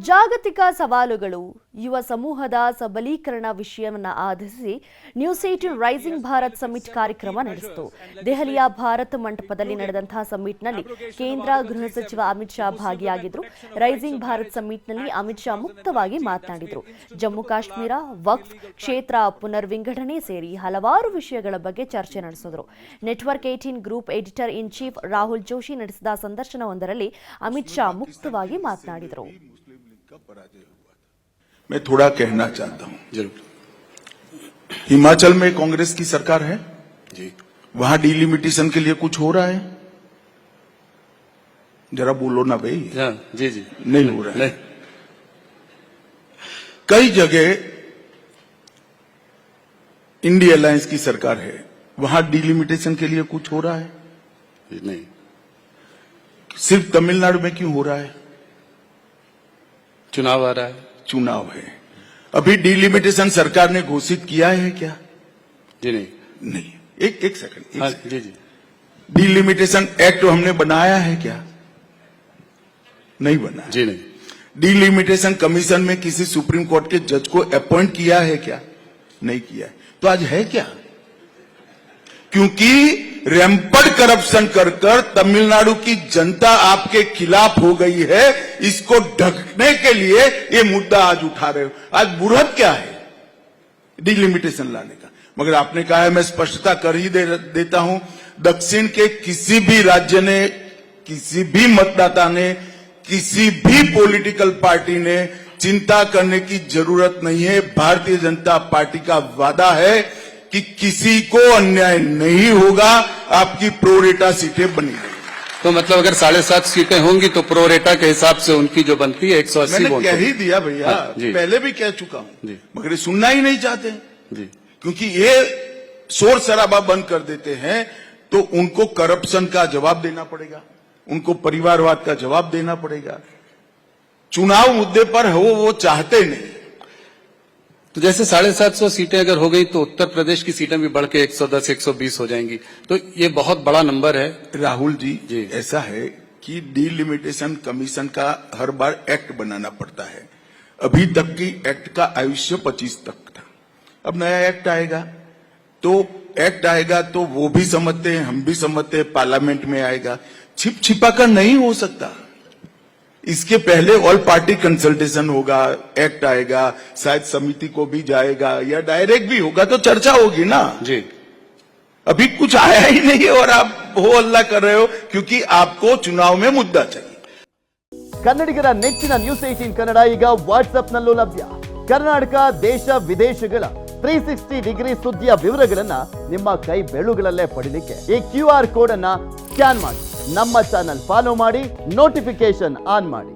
ಜಾಗತಿಕ ಸವಾಲುಗಳು ಯುವ ಸಮೂಹದ ಸಬಲೀಕರಣ ವಿಷಯವನ್ನು ಆಧರಿಸಿ ನ್ಯೂಸ್ 18 ರೈಸಿಂಗ್ ಭಾರತ್ ಸಮಿಟ್ ಕಾರ್ಯಕ್ರಮ ನಡೆಸಿತು. ದೆಹಲಿಯ ಭಾರತ್ ಮಂಟಪದಲ್ಲಿ ನಡೆದಂತಹ ಸಮಿಟ್ನಲ್ಲಿ ಕೇಂದ್ರ ಗೃಹ ಸಚಿವ ಅಮಿತ್ ಶಾ ಭಾಗಿಯಾಗಿದ್ದರು. ರೈಸಿಂಗ್ ಭಾರತ್ ಸಮಿಟ್ನಲ್ಲಿ ಅಮಿತ್ ಶಾ ಮುಕ್ತವಾಗಿ ಮಾತನಾಡಿದರು. ಜಮ್ಮು ಕಾಶ್ಮೀರ, ವಕ್ಫ್, ಕ್ಷೇತ್ರ ಪುನರ್ ವಿಂಗಡಣೆ ಸೇರಿ ಹಲವಾರು ವಿಷಯಗಳ ಬಗ್ಗೆ ಚರ್ಚೆ ನಡೆಸಿದರು. Network 18 group editor in chief Rahul Joshi ನಡೆಸಿದ ಸಂದರ್ಶನವೊಂದರಲ್ಲಿ ಅಮಿತ್ ಶಾ ಮುಕ್ತವಾಗಿ ಮಾತನಾಡಿದರು. मैं थोड़ा कहना चाहता हूं। जरूर। हिमाचल में कांग्रेस की सरकार है जी, वहां डिलिमिटेशन के लिए कुछ हो रहा है? जरा बोलो ना भाई। जी जी नहीं हो रहा है। कई जगह इंडिया अलायंस की सरकार है, वहां डिलिमिटेशन के लिए कुछ हो रहा है? नहीं। सिर्फ तमिलनाडु में क्यों हो रहा है? चुनाव आ रहा है। चुनाव है। अभी डिलिमिटेशन सरकार ने घोषित किया है क्या? जी नहीं। नहीं। एक सेकंड। जी जी। डिलिमिटेशन एक्ट हमने बनाया है क्या? नहीं बनाया। जी नहीं। डिलिमिटेशन कमीशन में किसी सुप्रीम कोर्ट के जज को अपॉइंट किया है क्या? नहीं किया है। तो आज है क्या? क्योंकि रैंपड करप्शन कर तमिलनाडु की जनता आपके खिलाफ हो गई है, इसको ढकने के लिए ये मुद्दा आज उठा रहे हो। आज बुरहत क्या है डिलिमिटेशन लाने का? मगर आपने कहा है, मैं स्पष्टता कर ही देता हूं, दक्षिण के किसी भी राज्य ने, किसी भी मतदाता ने, किसी भी पॉलिटिकल पार्टी ने चिंता करने की जरूरत नहीं है। भारतीय जनता पार्टी का वादा है कि किसी को अन्याय नहीं होगा, आपकी प्रोरेटा सीटें बनी रहेंगी। तो मतलब अगर 7.5 सीटें होंगी तो प्रोरेटा के हिसाब से उनकी जो बनती है 180 मैंने कह ही दिया भैया। पहले भी कह चुका हूं, मगर ये सुनना ही नहीं चाहते जी। क्योंकि ये शोर शराबा बंद कर देते हैं तो उनको करप्शन का जवाब देना पड़ेगा, उनको परिवारवाद का जवाब देना पड़ेगा। चुनाव मुद्दे पर हो वो चाहते नहीं। तो जैसे 750 सीटें अगर हो गई तो उत्तर प्रदेश की सीटें भी बढ़ के 110 120 हो जाएंगी, तो ये बहुत बड़ा नंबर है। राहुल जी ऐसा है कि डिलिमिटेशन कमीशन का हर बार एक्ट बनाना पड़ता है। अभी तक की एक्ट का आयुष्य 25 तक था। अब नया एक्ट आएगा तो वो भी समझते हैं, हम भी समझते हैं, पार्लियामेंट में आएगा। छिप छिपा कर नहीं हो सकता। इसके पहले ऑल पार्टी कंसल्टेशन होगा, एक्ट आएगा, शायद समिति को भी जाएगा या डायरेक्ट भी होगा, तो चर्चा होगी ना जी। अभी कुछ आया ही नहीं और आप हो हल्ला कर रहे हो क्योंकि आपको चुनाव में मुद्दा चाहिए। ಕನ್ನಡಿಗರ ನೆಚ್ಚಿನ ನ್ಯೂಸ್ 18 ಕನ್ನಡ ಈಗ ವಾಟ್ಸ್ಆಪ್ ನಲ್ಲೂ ಲಭ್ಯ. ಕರ್ನಾಟಕ ದೇಶ ವಿದೇಶಗಳ 360 ಡಿಗ್ರಿ ಸುದ್ದಿಯ ವಿವರಗಳನ್ನ ನಿಮ್ಮ ಕೈ ಬೆರಳುಗಳಲ್ಲೇ ಪಡಿಲಿಕ್ಕೆ ಈ QR ಕೋಡ್ ಅನ್ನ ಸ್ಕ್ಯಾನ್ ಮಾಡಿ ನಮ್ಮ ಚಾನೆಲ್ ಫಾಲೋ ಮಾಡಿ, ನೋಟಿಫಿಕೇಶನ್ ಆನ್ ಮಾಡಿ.